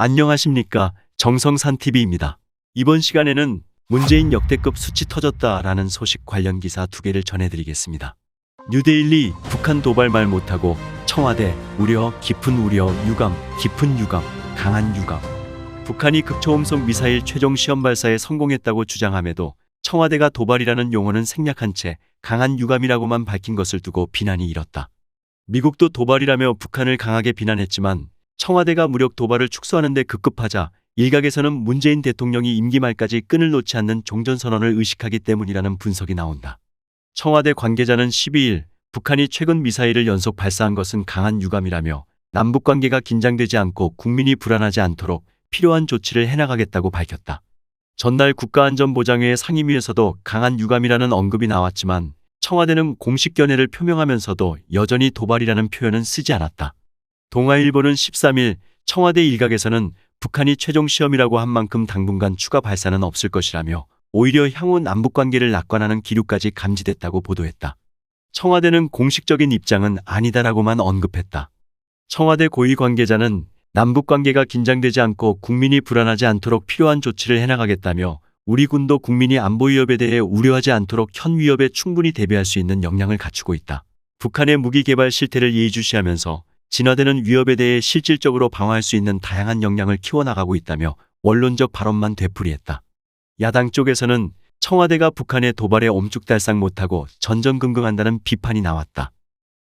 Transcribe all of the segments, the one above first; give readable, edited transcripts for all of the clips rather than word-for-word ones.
안녕하십니까. 정성산TV입니다. 이번 시간에는 문재인 역대급 수치 터졌다라는 소식 관련 기사 2개를 전해드리겠습니다. 뉴데일리 북한 도발 말 못하고 청와대 우려 깊은 우려 유감 깊은 유감 강한 유감. 북한이 극초음속 미사일 최종 시험 발사에 성공했다고 주장함에도 청와대가 도발이라는 용어는 생략한 채 강한 유감이라고만 밝힌 것을 두고 비난이 일었다. 미국도 도발이라며 북한을 강하게 비난했지만 청와대가 무력 도발을 축소하는 데 급급하자 일각에서는 문재인 대통령이 임기 말까지 끈을 놓지 않는 종전선언을 의식하기 때문이라는 분석이 나온다. 청와대 관계자는 12일 북한이 최근 미사일을 연속 발사한 것은 강한 유감이라며 남북관계가 긴장되지 않고 국민이 불안하지 않도록 필요한 조치를 해나가겠다고 밝혔다. 전날 국가안전보장회의 상임위에서도 강한 유감이라는 언급이 나왔지만 청와대는 공식 견해를 표명하면서도 여전히 도발이라는 표현은 쓰지 않았다. 동아일보는 13일 청와대 일각에서는 북한이 최종 시험이라고 한 만큼 당분간 추가 발사는 없을 것이라며 오히려 향후 남북관계를 낙관하는 기류까지 감지됐다고 보도했다. 청와대는 공식적인 입장은 아니다라고만 언급했다. 청와대 고위 관계자는 남북관계가 긴장되지 않고 국민이 불안하지 않도록 필요한 조치를 해나가겠다며 우리 군도 국민이 안보 위협에 대해 우려하지 않도록 현 위협에 충분히 대비할 수 있는 역량을 갖추고 있다. 북한의 무기 개발 실태를 예의주시하면서 진화되는 위협에 대해 실질적으로 방어할 수 있는 다양한 역량을 키워나가고 있다며 원론적 발언만 되풀이했다. 야당 쪽에서는 청와대가 북한의 도발에 옴죽달싹 못하고 전전긍긍한다는 비판이 나왔다.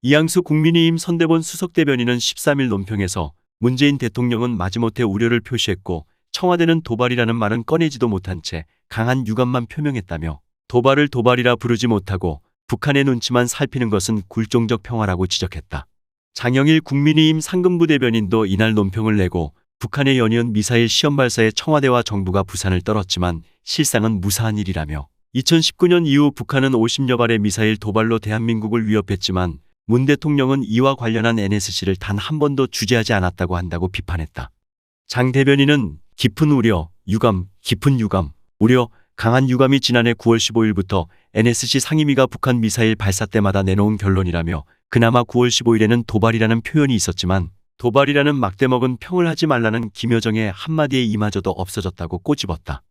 이양수 국민의힘 선대본 수석대변인은 13일 논평에서 문재인 대통령은 마지못해 우려를 표시했고 청와대는 도발이라는 말은 꺼내지도 못한 채 강한 유감만 표명했다며 도발을 도발이라 부르지 못하고 북한의 눈치만 살피는 것은 굴종적 평화라고 지적했다. 장영일 국민의힘 상근부 대변인도 이날 논평을 내고 북한의 연이은 미사일 시험 발사에 청와대와 정부가 부산을 떨었지만 실상은 무사한 일이라며 2019년 이후 북한은 50여 발의 미사일 도발로 대한민국을 위협했지만 문 대통령은 이와 관련한 NSC를 단 한 번도 주재하지 않았다고 한다고 비판했다. 장 대변인은 깊은 우려, 유감, 깊은 유감, 우려, 강한 유감이 지난해 9월 15일부터 NSC 상임위가 북한 미사일 발사 때마다 내놓은 결론이라며 그나마 9월 15일에는 도발이라는 표현이 있었지만 도발이라는 막대먹은 평을 하지 말라는 김여정의 한마디에 이마저도 없어졌다고 꼬집었다.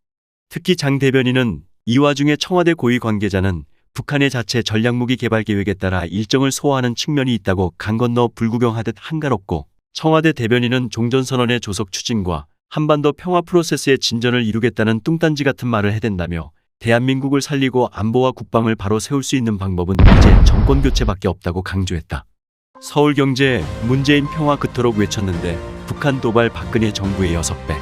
특히 장 대변인은 이 와중에 청와대 고위 관계자는 북한의 자체 전략무기 개발 계획에 따라 일정을 소화하는 측면이 있다고 강 건너 불구경하듯 한가롭고 청와대 대변인은 종전선언의 조속 추진과 한반도 평화 프로세스의 진전을 이루겠다는 뚱딴지 같은 말을 해댄다며 대한민국을 살리고 안보와 국방을 바로 세울 수 있는 방법은 이제 정권교체밖에 없다고 강조했다. 서울경제 문재인 평화 그토록 외쳤는데 북한 도발 박근혜 정부의 6배.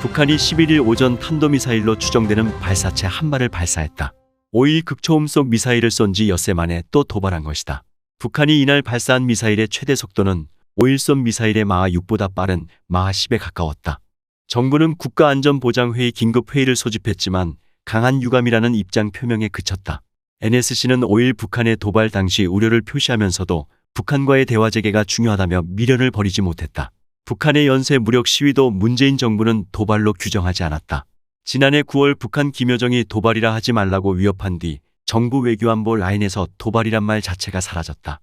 북한이 11일 오전 탄도미사일로 추정되는 발사체 한 발을 발사했다. 5일 극초음속 미사일을 쏜 지 엿새 만에 또 도발한 것이다. 북한이 이날 발사한 미사일의 최대 속도는 5일 쏜 미사일의 마하 6보다 빠른 마하 10에 가까웠다. 정부는 국가안전보장회의 긴급회의를 소집했지만 강한 유감이라는 입장 표명에 그쳤다. NSC는 5일 북한의 도발 당시 우려를 표시하면서도 북한과의 대화 재개가 중요하다며 미련을 버리지 못했다. 북한의 연쇄 무력 시위도 문재인 정부는 도발로 규정하지 않았다. 지난해 9월 북한 김여정이 도발이라 하지 말라고 위협한 뒤 정부 외교안보 라인에서 도발이란 말 자체가 사라졌다.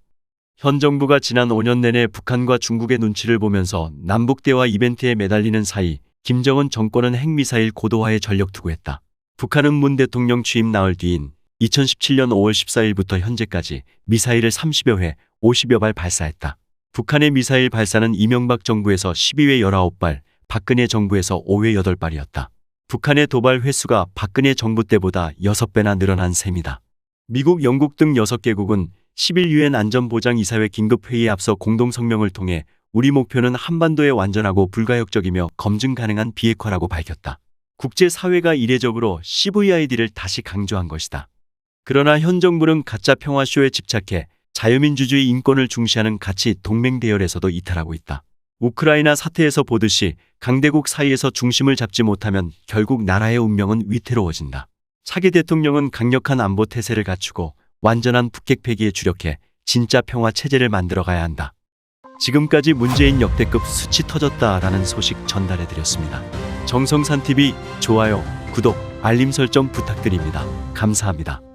현 정부가 지난 5년 내내 북한과 중국의 눈치를 보면서 남북대화 이벤트에 매달리는 사이 김정은 정권은 핵미사일 고도화에 전력 투구했다. 북한은 문 대통령 취임 나흘 뒤인 2017년 5월 14일부터 현재까지 미사일을 30여 회, 50여 발 발사했다. 북한의 미사일 발사는 이명박 정부에서 12회 19발, 박근혜 정부에서 5회 8발이었다. 북한의 도발 횟수가 박근혜 정부 때보다 6배나 늘어난 셈이다. 미국, 영국 등 6개국은 10일 유엔 안전보장이사회 긴급회의에 앞서 공동성명을 통해 우리 목표는 한반도의 완전하고 불가역적이며 검증 가능한 비핵화라고 밝혔다. 국제사회가 이례적으로 CVID를 다시 강조한 것이다. 그러나 현 정부는 가짜 평화쇼에 집착해 자유민주주의 인권을 중시하는 가치 동맹 대열에서도 이탈하고 있다. 우크라이나 사태에서 보듯이 강대국 사이에서 중심을 잡지 못하면 결국 나라의 운명은 위태로워진다. 차기 대통령은 강력한 안보 태세를 갖추고 완전한 북핵 폐기에 주력해 진짜 평화 체제를 만들어가야 한다. 지금까지 문재인 역대급 수치 터졌다라는 소식 전달해드렸습니다. 정성산TV 좋아요, 구독, 알림 설정 부탁드립니다. 감사합니다.